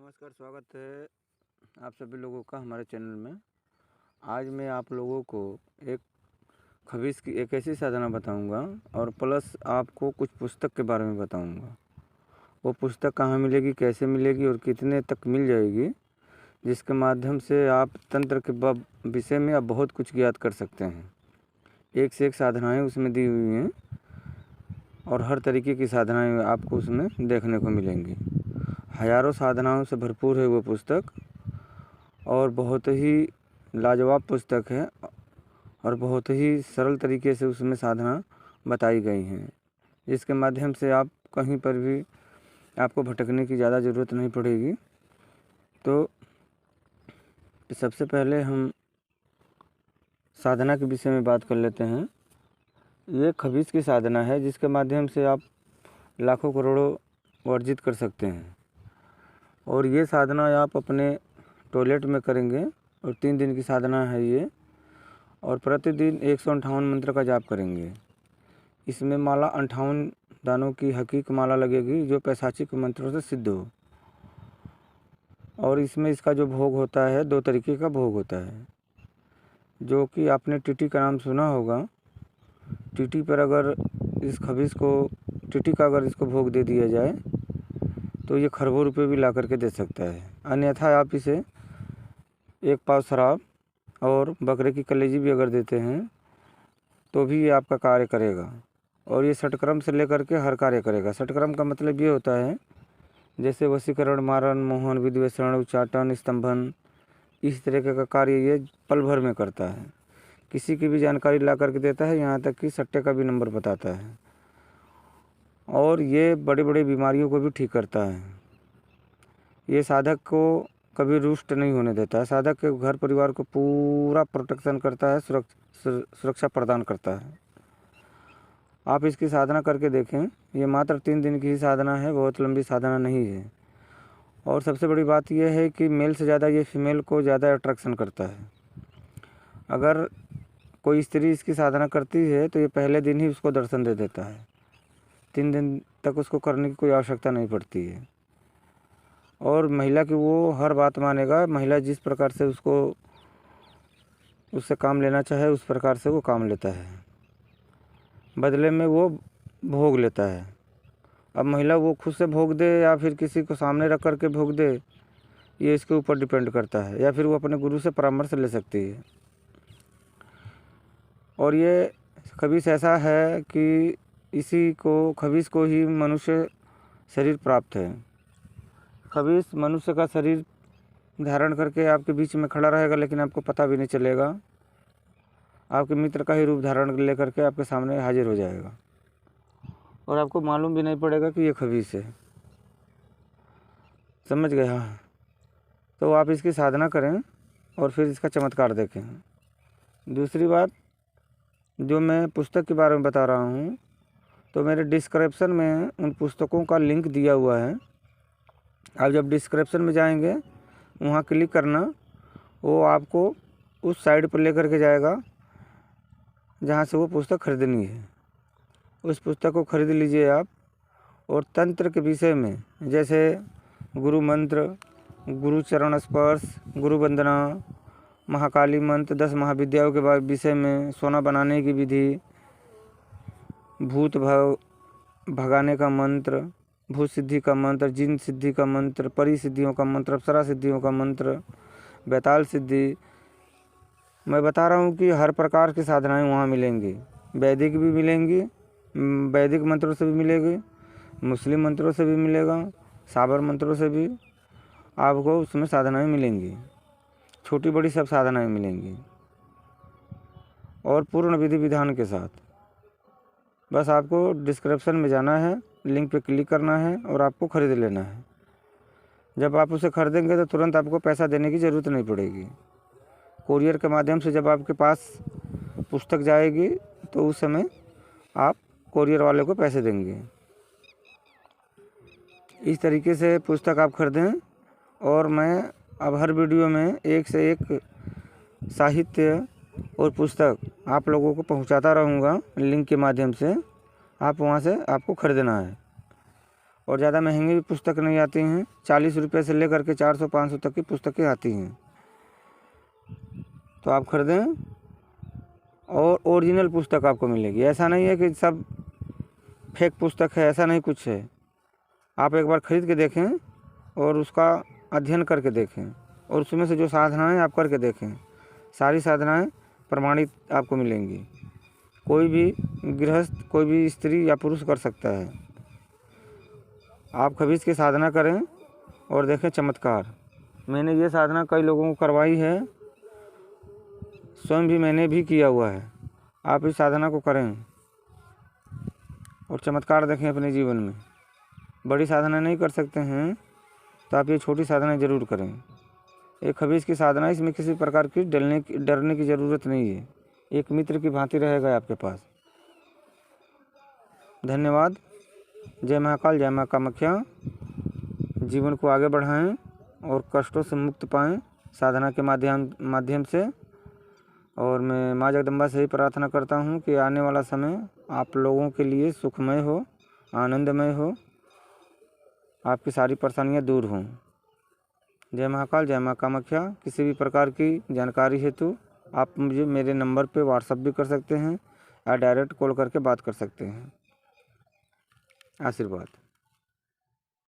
नमस्कार, स्वागत है आप सभी लोगों का हमारे चैनल में। आज मैं आप लोगों को एक खबीस की एक ऐसी साधना बताऊंगा और प्लस आपको कुछ पुस्तक के बारे में बताऊंगा। वो पुस्तक कहाँ मिलेगी, कैसे मिलेगी और कितने तक मिल जाएगी, जिसके माध्यम से आप तंत्र के विषय में आप बहुत कुछ ज्ञात कर सकते हैं। एक से एक साधनाएँ उसमें दी हुई हैं और हर तरीके की साधनाएँ आपको उसमें देखने को मिलेंगी। हज़ारों साधनाओं से भरपूर है वो पुस्तक और बहुत ही लाजवाब पुस्तक है और बहुत ही सरल तरीके से उसमें साधना बताई गई हैं, जिसके माध्यम से आप कहीं पर भी आपको भटकने की ज़्यादा ज़रूरत नहीं पड़ेगी। तो सबसे पहले हम साधना के विषय में बात कर लेते हैं। ये खबीस की साधना है जिसके माध्यम से आप लाखों करोड़ों अर्जित कर सकते हैं और ये साधना आप अपने टॉयलेट में करेंगे और 3 दिन की साधना है ये। और प्रतिदिन 158 मंत्र का जाप करेंगे। इसमें माला 58 दानों की हकीक माला लगेगी जो पैशाचिक मंत्रों से सिद्ध हो। और इसमें इसका जो भोग होता है 2 तरीके का भोग होता है, जो कि आपने टीटी का नाम सुना होगा। टीटी पर अगर इस खबीस को टीटी का अगर इसको भोग दे दिया जाए तो ये खरबों रुपये भी ला करके दे सकता है। अन्यथा आप इसे 1 पाव शराब और बकरे की कलेजी भी अगर देते हैं तो भी ये आपका कार्य करेगा। और ये षटक्रम से लेकर के हर कार्य करेगा। षटक्रम का मतलब ये होता है जैसे वशीकरण, मारण, मोहन, विद्वेषण, उच्चाटन, स्तंभन, इस तरह का कार्य ये पल भर में करता है। किसी की भी जानकारी ला करके देता है, यहाँ तक कि सट्टे का भी नंबर बताता है। और ये बड़े बड़े बीमारियों को भी ठीक करता है। ये साधक को कभी रुष्ट नहीं होने देता है। साधक के घर परिवार को पूरा प्रोटेक्शन करता है, सुरक्षा प्रदान करता है। आप इसकी साधना करके देखें। ये मात्र 3 दिन की ही साधना है, बहुत लंबी साधना नहीं है। और सबसे बड़ी बात यह है कि मेल से ज़्यादा ये फीमेल को ज़्यादा अट्रैक्शन करता है। अगर कोई स्त्री इसकी साधना करती है तो ये पहले दिन ही उसको दर्शन दे देता है। 3 दिन तक उसको करने की कोई आवश्यकता नहीं पड़ती है। और महिला की वो हर बात मानेगा। महिला जिस प्रकार से उससे काम लेना चाहे उस प्रकार से वो काम लेता है। बदले में वो भोग लेता है। अब महिला वो खुद से भोग दे या फिर किसी को सामने रख कर के भोग दे, ये इसके ऊपर डिपेंड करता है। या फिर वो अपने गुरु से परामर्श ले सकती है। और ये खबीस ऐसा है कि खबीस को ही मनुष्य शरीर प्राप्त है। खबीस मनुष्य का शरीर धारण करके आपके बीच में खड़ा रहेगा, लेकिन आपको पता भी नहीं चलेगा। आपके मित्र का ही रूप धारण ले करके आपके सामने हाजिर हो जाएगा और आपको मालूम भी नहीं पड़ेगा कि ये खबीस है। समझ गए? हाँ। तो आप इसकी साधना करें और फिर इसका चमत्कार देखें। दूसरी बात, जो मैं पुस्तक के बारे में बता रहा हूँ, तो मेरे डिस्क्रिप्शन में उन पुस्तकों का लिंक दिया हुआ है। आप जब डिस्क्रिप्शन में जाएंगे वहाँ क्लिक करना, वो आपको उस साइड पर लेकर के जाएगा जहाँ से वो पुस्तक खरीदनी है। उस पुस्तक को खरीद लीजिए आप। और तंत्र के विषय में जैसे गुरु मंत्र, गुरु चरण स्पर्श, गुरु वंदना, महाकाली मंत्र, 10 महाविद्याओं के विषय में, सोना बनाने की विधि, भूत भगाने का मंत्र, भूत सिद्धि का मंत्र, जिन सिद्धि का मंत्र, परी सिद्धियों का मंत्र, अप्सरा सिद्धियों का मंत्र, बैताल सिद्धि, मैं बता रहा हूँ कि हर प्रकार की साधनाएं वहाँ मिलेंगी। वैदिक भी मिलेंगी, वैदिक मंत्रों से भी मिलेगी, मुस्लिम मंत्रों से भी मिलेगा, साबर मंत्रों से भी आपको उसमें साधनाएं मिलेंगी। छोटी बड़ी सब साधनाएं मिलेंगी और पूर्ण विधि विधान के साथ। बस आपको डिस्क्रिप्शन में जाना है, लिंक पे क्लिक करना है और आपको ख़रीद लेना है। जब आप उसे खरीदेंगे तो तुरंत आपको पैसा देने की ज़रूरत नहीं पड़ेगी। कोरियर के माध्यम से जब आपके पास पुस्तक जाएगी तो उस समय आप कोरियर वाले को पैसे देंगे। इस तरीके से पुस्तक आप खरीदें। और मैं अब हर वीडियो में एक से एक साहित्य और पुस्तक आप लोगों को पहुंचाता रहूंगा लिंक के माध्यम से। आप वहां से आपको खरीदना है और ज़्यादा महंगी भी पुस्तक नहीं आती हैं। 40 रुपये से लेकर के 400-500 तक की पुस्तकें आती हैं, तो आप खरीदें और ओरिजिनल पुस्तक आपको मिलेगी। ऐसा नहीं है कि सब फेक पुस्तक है, ऐसा नहीं कुछ है। आप एक बार ख़रीद के देखें और उसका अध्ययन करके देखें और उसमें से जो साधनाएं आप करके देखें, सारी साधनाएं प्रमाणित आपको मिलेंगी। कोई भी गृहस्थ, कोई भी स्त्री या पुरुष कर सकता है। आप खबीज की साधना करें और देखें चमत्कार। मैंने ये साधना कई लोगों को करवाई है, स्वयं भी मैंने भी किया हुआ है। आप इस साधना को करें और चमत्कार देखें अपने जीवन में। बड़ी साधना नहीं कर सकते हैं तो आप ये छोटी साधना ज़रूर करें। एक खबीज की साधना, इसमें किसी प्रकार की डरने की ज़रूरत नहीं है। एक मित्र की भांति रहेगा आपके पास। धन्यवाद। जय महाकाल, जय माँ कामाख्या। जीवन को आगे बढ़ाएं और कष्टों से मुक्त पाएं साधना के माध्यम से। और मैं माँ जगदम्बा से ही प्रार्थना करता हूँ कि आने वाला समय आप लोगों के लिए सुखमय हो, आनंदमय हो, आपकी सारी परेशानियाँ दूर हों। जय महाकाल, जय माँ कामाख्या। किसी भी प्रकार की जानकारी हेतु आप मुझे मेरे नंबर पे व्हाट्सअप भी कर सकते हैं या डायरेक्ट कॉल करके बात कर सकते हैं। आशीर्वाद।